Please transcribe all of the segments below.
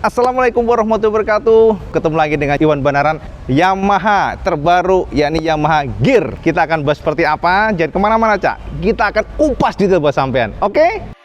Assalamualaikum warahmatullahi wabarakatuh. Ketemu lagi dengan Iwan Banaran. Yamaha terbaru, yakni Yamaha Gear. Kita akan bahas seperti apa. Jangan kemana-mana, Cak. Kita akan kupas detail buat sampean. Oke?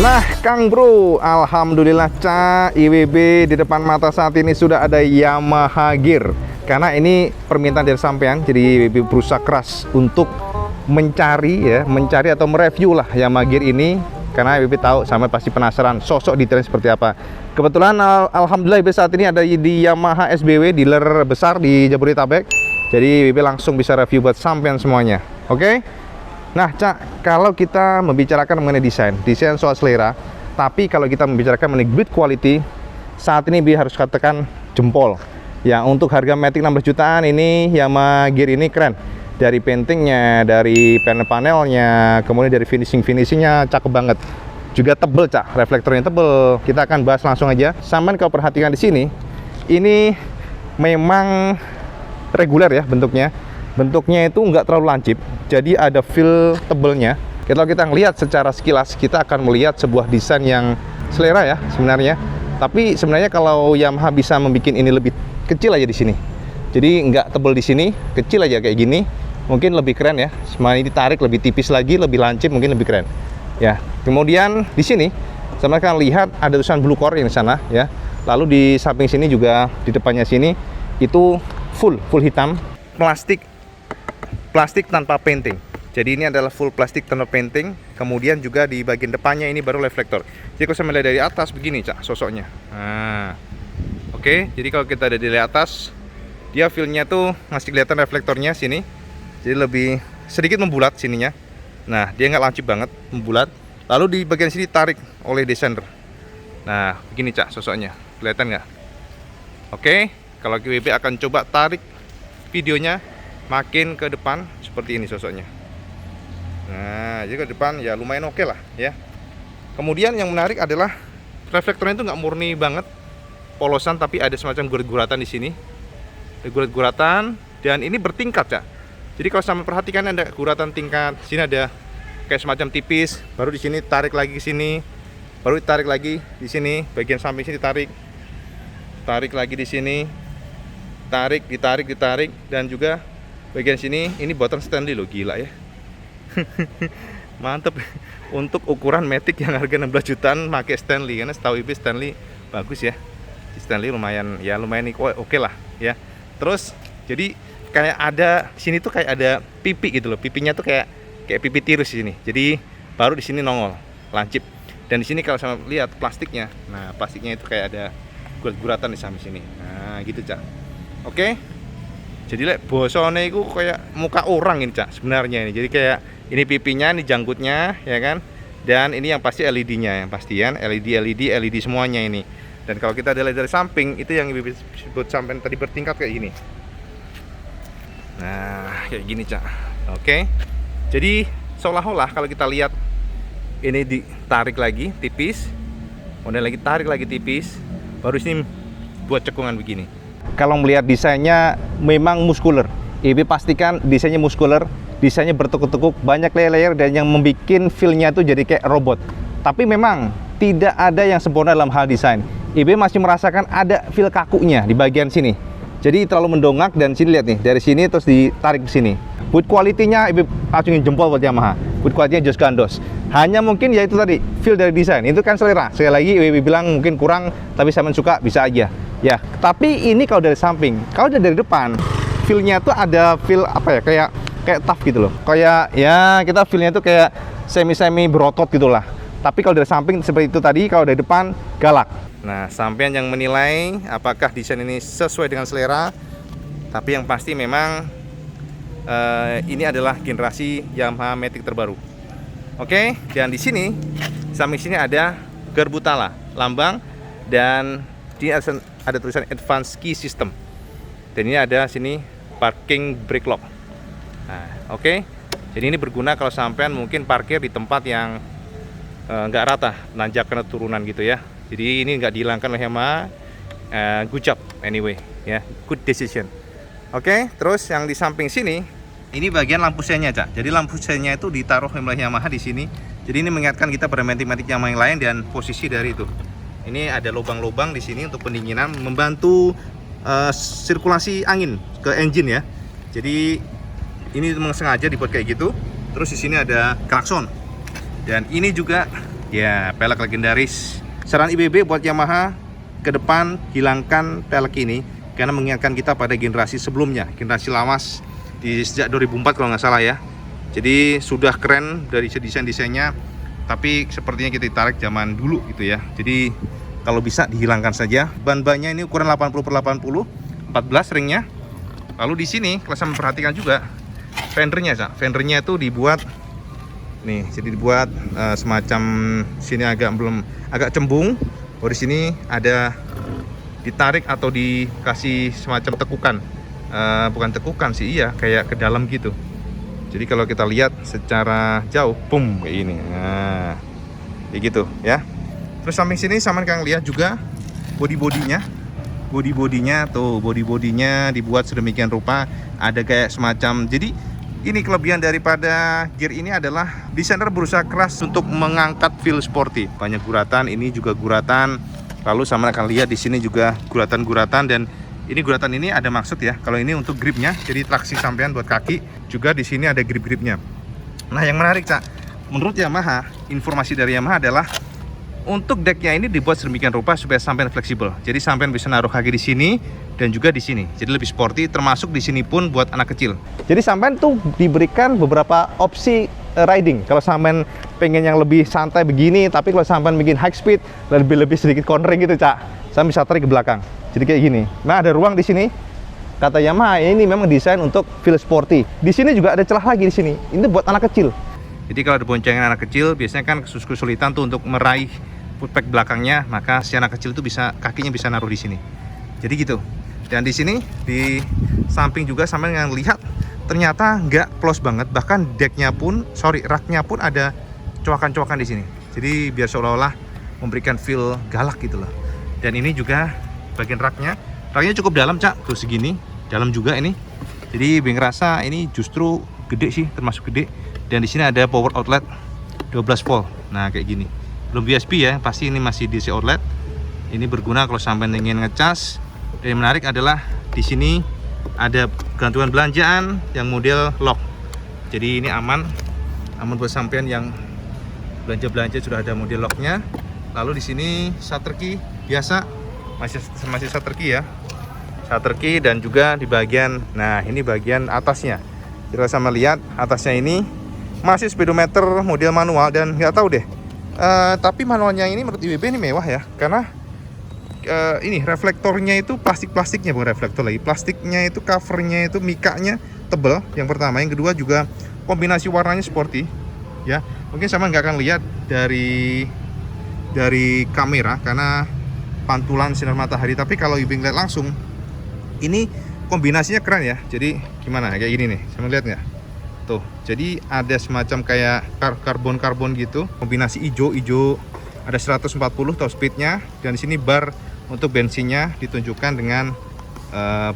Nah, Kang Bro, alhamdulillah, Cak, IWB di depan mata saat ini sudah ada Yamaha Gear. Karena ini permintaan dari sampean, jadi IWB berusaha keras untuk mencari atau mereview lah Yamaha Gear ini. Karena IWB tahu sampai pasti penasaran sosok detailnya seperti apa. Kebetulan alhamdulillah IWB saat ini ada di Yamaha SBW, dealer besar di Jabodetabek. Jadi IWB langsung bisa review buat sampean semuanya. Oke? Nah, Cak, kalau kita membicarakan mengenai desain soal selera, tapi kalau kita membicarakan mengenai build quality, saat ini harus katakan jempol. Ya, untuk harga Matic 16 jutaan ini, Yamaha Gear ini keren. Dari paintingnya, dari panel-panelnya, kemudian dari finishingnya cakep banget. Juga tebel, Cak, reflektornya tebel. Kita akan bahas langsung aja. Sampai kalau perhatikan di sini, ini memang reguler ya bentuknya. Bentuknya itu nggak terlalu lancip, jadi ada feel tebelnya. Kalau kita ngelihat secara sekilas, kita akan melihat sebuah desain yang selera ya sebenarnya. Tapi sebenarnya kalau Yamaha bisa membuat ini lebih kecil aja di sini, jadi nggak tebel di sini, kecil aja kayak gini, mungkin lebih keren ya. Semuanya ditarik lebih tipis lagi, lebih lancip, mungkin lebih keren. Ya, kemudian di sini, sama kalian lihat ada tulisan Blue Core yang di sana ya. Lalu di samping sini juga di depannya sini itu full hitam, plastik tanpa painting. Jadi ini adalah full plastik tanpa painting. Kemudian juga di bagian depannya ini baru reflektor. Jadi kalau saya melihat dari atas begini, Cak, sosoknya. Nah, oke. Jadi kalau kita ada di atas, dia feel-nya tuh masih kelihatan reflektornya sini. Jadi lebih sedikit membulat sininya. Nah, dia nggak lancip banget, membulat. Lalu di bagian sini tarik oleh desainer. Nah, begini, Cak, sosoknya. Kelihatan nggak? Oke. Kalau QWB akan coba tarik videonya makin ke depan seperti ini sosoknya. Nah, jadi ke depan ya lumayan oke lah ya. Kemudian yang menarik adalah reflektornya itu nggak murni banget polosan, tapi ada semacam gurat-guratan di sini. Ada gurat-guratan dan ini bertingkat ya. Jadi kalau sampai perhatikan ada guratan tingkat. Sini ada kayak semacam tipis, baru di sini tarik lagi ke sini, baru ditarik lagi di sini, bagian samping sini tarik lagi di sini, ditarik dan juga bagian sini ini buatan Stanley loh, gila ya. Mantep. Untuk ukuran Matic yang harga 16 jutaan pakai Stanley, karena setahu ibu Stanley bagus ya. Stanley lumayan oke lah ya. Terus jadi kayak ada sini tuh kayak ada pipi gitu loh. Pipinya tuh kayak pipi tirus di sini. Jadi baru di sini nongol, lancip. Dan di sini kalau sama lihat plastiknya. Nah, plastiknya itu kayak ada gurat-guratan di samping sini. Nah, gitu, Cak. Oke. Jadi bosone itu kayak muka orang ini, Cak, sebenarnya ini. Jadi kayak ini pipinya, ini janggutnya ya kan. Dan ini yang pasti LED-nya, yang pastian LED semuanya ini. Dan kalau kita lihat dari samping itu yang disebut sampai tadi bertingkat kayak gini. Nah, kayak gini, Cak. Oke. Jadi seolah-olah kalau kita lihat ini ditarik lagi tipis, kemudian lagi tarik lagi tipis, baru sini buat cekungan begini. Kalau melihat desainnya memang muskuler. IB pastikan desainnya muskuler, desainnya bertekuk-tekuk, banyak layer-layer, dan yang membuat feel-nya itu jadi kayak robot. Tapi memang tidak ada yang sempurna dalam hal desain. IB masih merasakan ada feel kakunya di bagian sini. Jadi terlalu mendongak, dan sini lihat nih, dari sini terus ditarik ke sini. Build quality-nya Ibu acungin jempol buat Yamaha. Build quality-nya jos gandos. Hanya mungkin ya itu tadi, feel dari desain. Itu kan selera. Sekali lagi Ibu bilang mungkin kurang, tapi saya suka, bisa aja. Ya, tapi ini kalau dari samping, kalau dari depan, feel-nya tuh ada feel apa ya, kayak tough gitu loh. Kayak ya kita feel-nya tuh kayak semi berotot gitulah. Tapi kalau dari samping seperti itu tadi, kalau dari depan galak. Nah, sampean yang menilai apakah desain ini sesuai dengan selera. Tapi yang pasti memang ini adalah generasi Yamaha Matic terbaru. Oke, dan di sini samping sini ada Gerbutala lambang, dan di ada tulisan Advanced Key System. Dan ini ada sini Parking Brake Lock. Nah, oke. Jadi ini berguna kalau sampean mungkin parkir di tempat yang nggak rata, nanjakan turunan gitu ya. Jadi ini nggak dihilangkan oleh Yamaha. Good job anyway, ya, good decision. Oke, terus yang di samping sini, ini bagian lampu senya, Cak. Jadi lampu senya itu ditaruh oleh Yamaha di sini. Jadi ini mengingatkan kita pada Matic Yamaha yang lain dan posisi dari itu. Ini ada lubang-lubang di sini untuk pendinginan, membantu sirkulasi angin ke engine ya. Jadi ini memang sengaja dibuat kayak gitu. Terus di sini ada klakson. Dan ini juga ya pelek legendaris. Saran IBB buat Yamaha ke depan, hilangkan pelek ini karena mengingatkan kita pada generasi sebelumnya, generasi lawas di sejak 2004 kalau nggak salah ya. Jadi sudah keren dari desain-desainnya, tapi sepertinya kita ditarik zaman dulu gitu ya. Jadi kalau bisa dihilangkan saja. Ban-bannya ini ukuran 80/80, 14 ringnya. Lalu di sini kalau saya memperhatikan juga fendernya, Cak. Fendernya itu dibuat nih, jadi dibuat semacam sini agak cembung. Oh, di sini ada ditarik atau dikasih semacam tekukan. Bukan tekukan sih, iya, kayak ke dalam gitu. Jadi kalau kita lihat secara jauh, boom, kayak ini. Nah, kayak gitu ya. Terus samping sini sama kalian lihat juga body-bodinya tuh, body-bodinya dibuat sedemikian rupa, ada kayak semacam. Jadi ini kelebihan daripada gear ini adalah desainer berusaha keras untuk mengangkat feel sporty. Banyak guratan, ini juga guratan. Lalu sama akan lihat di sini juga guratan-guratan, dan ini guratan ini ada maksud ya. Kalau ini untuk gripnya, jadi traksi sampean buat kaki, juga di sini ada grip-gripnya. Nah, yang menarik, Cak, menurut Yamaha, informasi dari Yamaha adalah untuk decknya ini dibuat sedemikian rupa supaya sampean fleksibel. Jadi sampean bisa naruh kaki di sini dan juga di sini. Jadi lebih sporty, termasuk di sini pun buat anak kecil. Jadi sampean tuh diberikan beberapa opsi riding. Kalau sampean pengen yang lebih santai begini, tapi kalau sampean bikin high speed, lebih sedikit cornering gitu, Cak, sampean bisa tarik ke belakang. Jadi kayak gini. Nah, ada ruang di sini. Kata Yamaha, ini memang desain untuk feel sporty. Di sini juga ada celah lagi di sini. Ini buat anak kecil. Jadi kalau ada boncengan anak kecil, biasanya kan kesulitan tuh untuk meraih footpack belakangnya, maka si anak kecil itu bisa, kakinya bisa naruh di sini. Jadi gitu. Dan di sini di samping juga sampai yang lihat ternyata nggak close banget, bahkan raknya pun ada coakan-coakan di sini. Jadi biar seolah-olah memberikan feel galak gitu loh. Dan ini juga bagian raknya cukup dalam, Cak, tuh segini, dalam juga ini. Jadi Bing ngerasa ini justru gede sih, termasuk gede. Dan di sini ada power outlet 12 volt. Nah, kayak gini. Belum USB ya, pasti ini masih DC outlet. Ini berguna kalau sampai ingin ngecas. Dan yang menarik adalah di sini ada gantungan belanjaan yang model lock. Jadi ini aman buat sampean yang belanja sudah ada model locknya. Lalu di sini shutter key biasa, masih shutter key ya. Shutter key, dan juga di bagian, nah ini bagian atasnya. Jadi sama lihat atasnya ini masih speedometer model manual, dan nggak tahu deh. Tapi manualnya ini menurut IWB ini mewah ya, karena ini reflektornya itu plastiknya, bukan reflektor lagi. Plastiknya itu, covernya itu, mikanya tebal. Yang pertama, yang kedua juga kombinasi warnanya sporty. Ya, mungkin sama nggak akan lihat dari kamera karena pantulan sinar matahari. Tapi kalau IWB lihat langsung, ini kombinasinya keren ya. Jadi gimana? Kayak gini nih, sama lihat nggak? Tuh, jadi ada semacam kayak karbon gitu, kombinasi hijau, ada 140 top speednya, dan di sini bar untuk bensinnya ditunjukkan dengan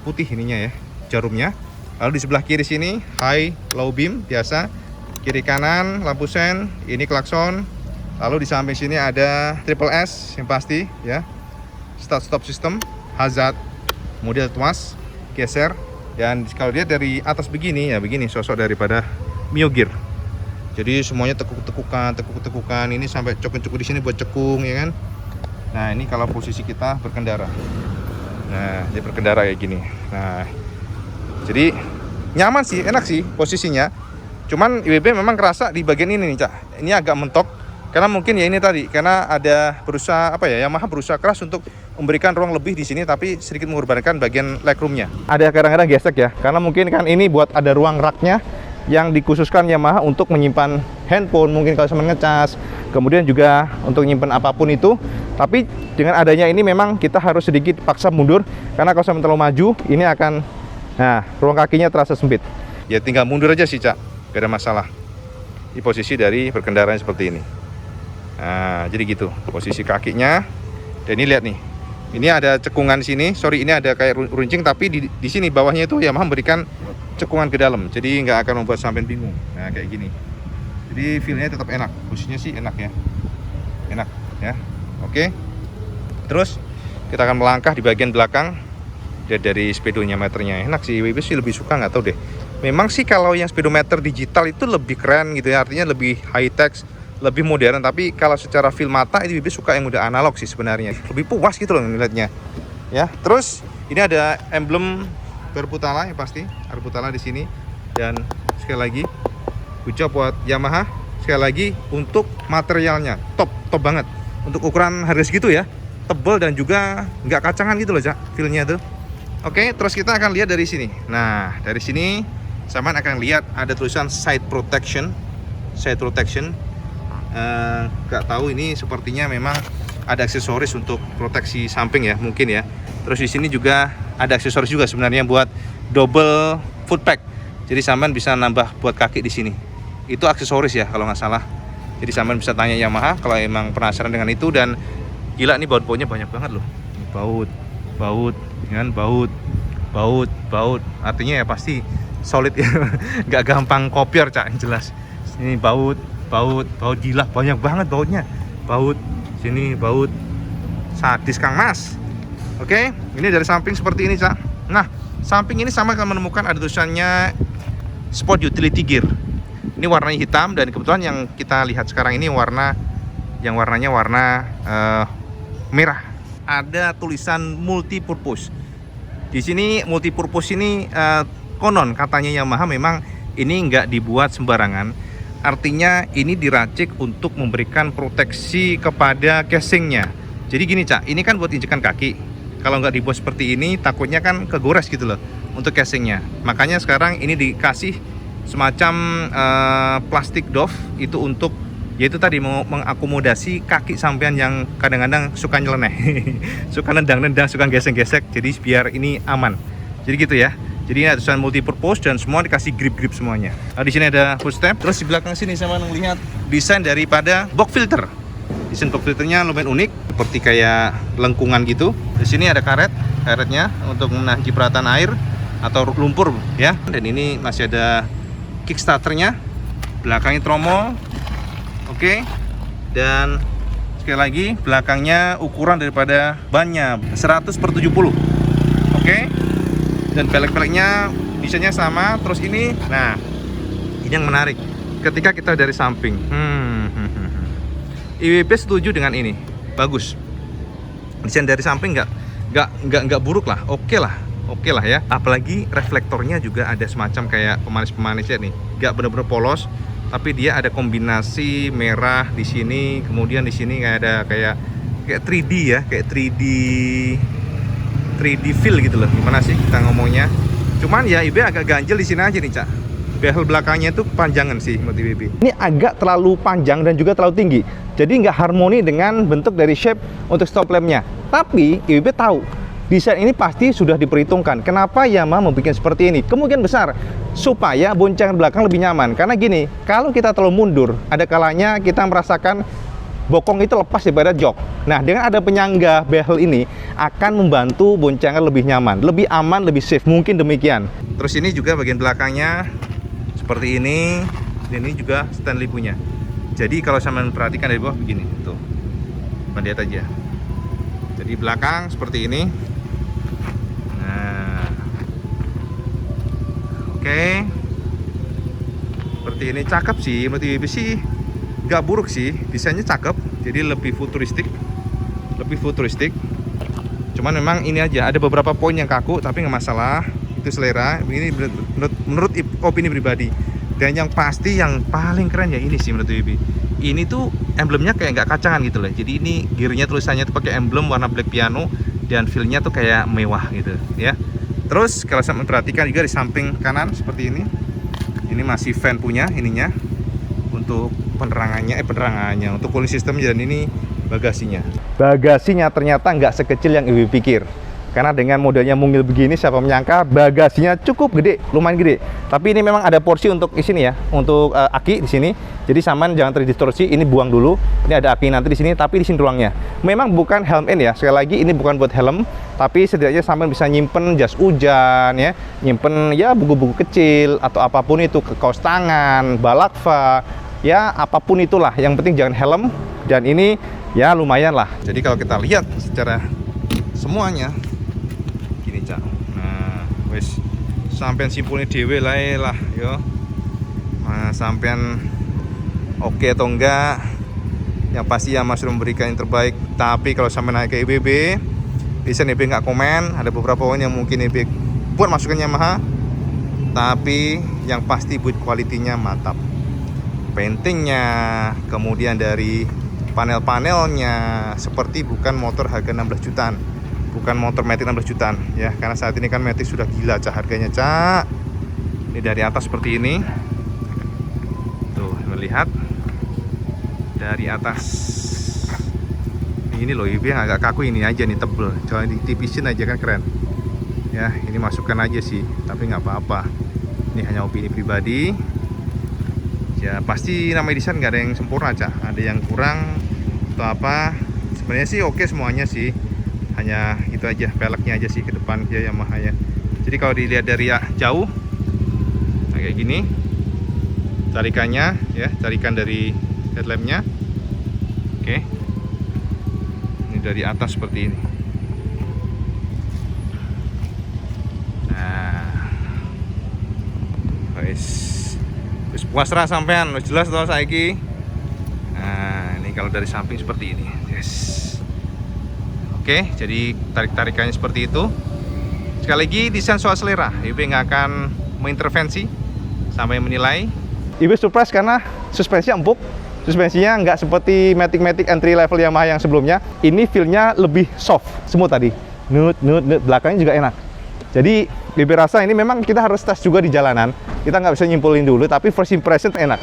putih ininya ya, jarumnya. Lalu di sebelah kiri sini high, low beam biasa, kiri kanan lampu sen, ini klakson. Lalu di samping sini ada triple S yang pasti ya, start stop system, hazard, model tuas, geser, Dan kalau lihat dari atas begini, ya begini sosok daripada Mio Gear. Jadi semuanya tekuk-tekukan, ini sampai cokun-cokun di sini buat cekung ya kan. Nah, ini kalau posisi kita berkendara. Nah, dia berkendara kayak gini. Nah, jadi nyaman sih, enak sih posisinya. Cuman IWB memang kerasa di bagian ini nih, Cak. Ini agak mentok karena mungkin ya ini tadi, karena ada berusaha Yamaha berusaha keras untuk memberikan ruang lebih di sini, tapi sedikit mengorbankan bagian legroomnya. Ada kadang-kadang gesek ya, karena mungkin kan ini buat ada ruang raknya yang dikhususkan Yamaha untuk menyimpan handphone, mungkin kalau sama ngecas, kemudian juga untuk menyimpan apapun itu. Tapi dengan adanya ini memang kita harus sedikit paksa mundur, karena kalau sama terlalu maju, ini akan, nah, ruang kakinya terasa sempit. Ya tinggal mundur aja sih, Cak, gak ada masalah. Di posisi dari berkendaraan seperti ini. Nah, jadi gitu posisi kakinya. Dan ini lihat nih, ini ada cekungan di sini. Sorry, ini ada kayak runcing, tapi di sini bawahnya itu Yamaha memberikan cekungan ke dalam, jadi nggak akan membuat sampean bingung. Nah, kayak gini. Jadi feel-nya tetap enak. Posisinya sih enak ya. Enak ya. Oke. Terus kita akan melangkah di bagian belakang. Dari speedonya meternya enak sih. WB sih lebih suka, nggak tahu deh. Memang sih kalau yang speedometer digital itu lebih keren gitu ya. Artinya lebih high tech, lebih modern, tapi kalau secara feel mata itu WB suka yang udah analog sih sebenarnya. Lebih puas gitu loh ngeliatnya. Ya, terus ini ada emblem Berputala yang pasti, Berputala di sini. Dan sekali lagi, good job buat Yamaha. Sekali lagi untuk materialnya top banget. Untuk ukuran harga segitu ya, tebal dan juga nggak kacangan gitu loh, Cak, feel-nya tuh. Oke, terus kita akan lihat dari sini. Nah, dari sini Saman akan lihat ada tulisan side protection. Nggak tahu ini sepertinya memang ada aksesoris untuk proteksi samping ya, mungkin ya. Terus di sini juga ada aksesoris juga sebenarnya buat double foot pack. Jadi Saman bisa nambah buat kaki di sini. Itu aksesoris ya kalau nggak salah. Jadi Saman bisa tanya Yamaha kalau emang penasaran dengan itu. Dan gila nih, baut-bautnya banyak banget loh. Baut, kan, baut. Artinya ya pasti solid ya. Nggak gampang kopior, Cak, yang jelas. Ini baut gila, banyak banget bautnya. Baut sini, baut sadis Kang Mas. Oke, ini dari samping seperti ini, Cak. Nah, samping ini sama akan menemukan ada tulisannya Sport Utility Gear. Ini warnanya hitam, dan kebetulan yang kita lihat sekarang ini warnanya warna merah. Ada tulisan multipurpose. Di sini multipurpose ini konon katanya Yamaha memang ini nggak dibuat sembarangan. Artinya ini diracik untuk memberikan proteksi kepada casingnya. Jadi gini, Cak, ini kan buat injekan kaki. Kalau nggak dibuat seperti ini, takutnya kan kegores gitu loh untuk casingnya. Makanya sekarang ini dikasih semacam plastik doff itu untuk, yaitu tadi mengakomodasi kaki sampean yang kadang-kadang suka nyeleneh, suka nendang-nendang, suka gesek-gesek. Jadi biar ini aman. Jadi gitu ya. Jadi ini ada tulisan multipurpose dan semua dikasih grip-grip semuanya. Nah, di sini ada footstep. Terus di belakang sini saya melihat desain daripada box filter. Desain box filternya lumayan unik, seperti kayak lengkungan gitu. Di sini ada karetnya untuk menahan cipratan air atau lumpur ya. Dan ini masih ada kickstarternya. Belakangnya tromol. Oke. Dan sekali lagi belakangnya ukuran daripada bannya 100/70. Oke. Dan pelek-peleknya desainnya sama. Terus ini, nah, ini yang menarik. Ketika kita dari samping, IWB setuju dengan ini, bagus. Desain dari samping nggak buruk lah, oke lah ya. Apalagi reflektornya juga ada semacam kayak pemanis-pemanisnya nih, nggak bener-bener polos, tapi dia ada kombinasi merah di sini, kemudian di sini kayak 3D ya, kayak 3D feel gitu loh. Gimana sih kita ngomongnya? Cuman ya IB agak ganjel di sini aja nih, Cak. Behel belakangnya itu panjangan sih menurut IWB. Ini agak terlalu panjang dan juga terlalu tinggi. Jadi nggak harmoni dengan bentuk dari shape untuk stop lampnya. Tapi IWB tahu desain ini pasti sudah diperhitungkan. Kenapa Yamaha membuat seperti ini? Kemungkinan besar supaya boncengan belakang lebih nyaman. Karena gini, kalau kita terlalu mundur, ada kalanya kita merasakan bokong itu lepas daripada jok. Nah, dengan ada penyangga behel ini akan membantu boncengan lebih nyaman, lebih aman, lebih safe. Mungkin demikian. Terus ini juga bagian belakangnya seperti ini. Dan ini juga Stanley punya. Jadi kalau saya perhatikan dari bawah begini, tuh. Lihat aja. Jadi belakang seperti ini. Nah, Oke. Seperti ini, cakep sih menurut IWB sih, nggak buruk sih, desainnya cakep, jadi lebih futuristik. Cuman memang ini aja, ada beberapa poin yang kaku, tapi nggak masalah, itu selera. Ini menurut opini pribadi. Dan yang pasti yang paling keren ya ini sih menurut IWB. Ini tuh emblemnya kayak nggak kacangan gitu loh. Jadi ini gearnya tulisannya tuh pakai emblem warna black piano, dan feel-nya tuh kayak mewah gitu ya. Terus kalau saya memperhatikan juga di samping kanan seperti ini masih fan punya ininya untuk penerangannya, untuk cooling system, dan ini bagasinya ternyata nggak sekecil yang IWB pikir. Karena dengan modelnya mungil begini, siapa menyangka bagasinya cukup gede, lumayan gede. Tapi ini memang ada porsi untuk di sini ya, untuk aki di sini. Jadi saman jangan terdistorsi, ini buang dulu. Ini ada aki nanti di sini, tapi di sini ruangnya. Memang bukan helm in ya. Sekali lagi ini bukan buat helm, tapi setidaknya saman bisa nyimpen jas hujan ya, nyimpen ya buku-buku kecil atau apapun itu, ke kaos tangan, balakva, ya apapun itulah. Yang penting jangan helm, dan ini ya lumayan lah. Jadi kalau kita lihat secara semuanya gini cak. Nah, wes sampean simpulnya dewe lah yo. Nah, sampean oke atau enggak, yang pasti ya Mas memberikan yang terbaik. Tapi kalau sampai naik ke IWB, desain IWB nggak komen, ada beberapa poin yang mungkin IWB buat masukan Yamaha, tapi yang pasti buat kualitinya mantap. Paintingnya, kemudian dari panel-panelnya seperti bukan motor harga 16 jutaan, bukan motor Matic 16 jutaan ya, karena saat ini kan Matic sudah gila cak harganya cak. Ini dari atas seperti ini tuh, melihat dari atas ini loh, IWB yang agak kaku ini aja nih, tebel, coba ditipisin aja kan keren ya. Ini masukkan aja sih, tapi nggak apa-apa, ini hanya opini pribadi ya. Pasti namanya desain nggak ada yang sempurna cak, ada yang kurang atau apa. Sebenarnya sih oke semuanya sih, hanya itu aja, peleknya aja sih ke depan ya Yamaha ya. Jadi kalau dilihat dari jauh, nah kayak gini tarikannya ya, tarikan dari headlampnya. Oke, ini dari atas seperti ini. Nah, guys, puas lah sampean, jelas toh saiki. Nah, ini kalau dari samping seperti ini. Yes. Oke, jadi tarik-tarikannya seperti itu. Sekali lagi, desain soal selera, IWB nggak akan mengintervensi sampai menilai. IWB surprise karena suspensinya empuk. Suspensinya nggak seperti Matic entry level Yamaha yang sebelumnya. Ini feel-nya lebih soft, smooth tadi. Nut, belakangnya juga enak. Jadi IWB rasa ini memang kita harus tes juga di jalanan. Kita nggak bisa nyimpulin dulu, tapi first impression enak.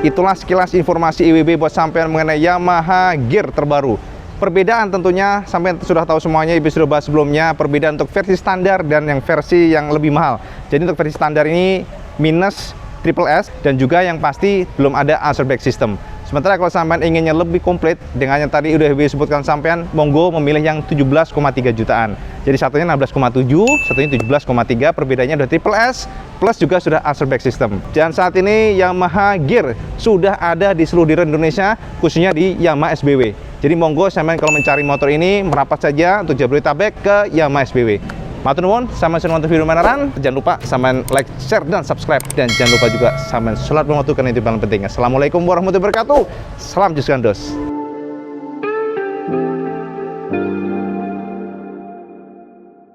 Itulah sekilas informasi IWB buat sampean mengenai Yamaha gear terbaru Perbedaan tentunya sampai sudah tahu semuanya, Ibu sudah bahas sebelumnya, perbedaan untuk versi standar dan yang versi yang lebih mahal. Jadi untuk versi standar ini minus triple S, dan juga yang pasti belum ada Azure Back System. Sementara kalau sampean inginnya lebih komplit dengan yang tadi udah disebutkan sampean, monggo memilih yang 17,3 jutaan. Jadi satunya 16,7, satunya 17,3, perbedaannya udah triple S plus juga sudah Azure Back System. Dan saat ini Yamaha Gear sudah ada di seluruh dealer Indonesia, khususnya di Yamaha SBW. Jadi monggo sampean kalau mencari motor ini merapat saja untuk Jabodetabek ke Yamaha SBW. Matur nuwun, sampean sudah nonton video menaran. Jangan lupa sampean like, share, dan subscribe. Dan jangan lupa juga sampean sholat waktu karena itu paling penting. Assalamualaikum warahmatullahi wabarakatuh. Salam Jus Gandos.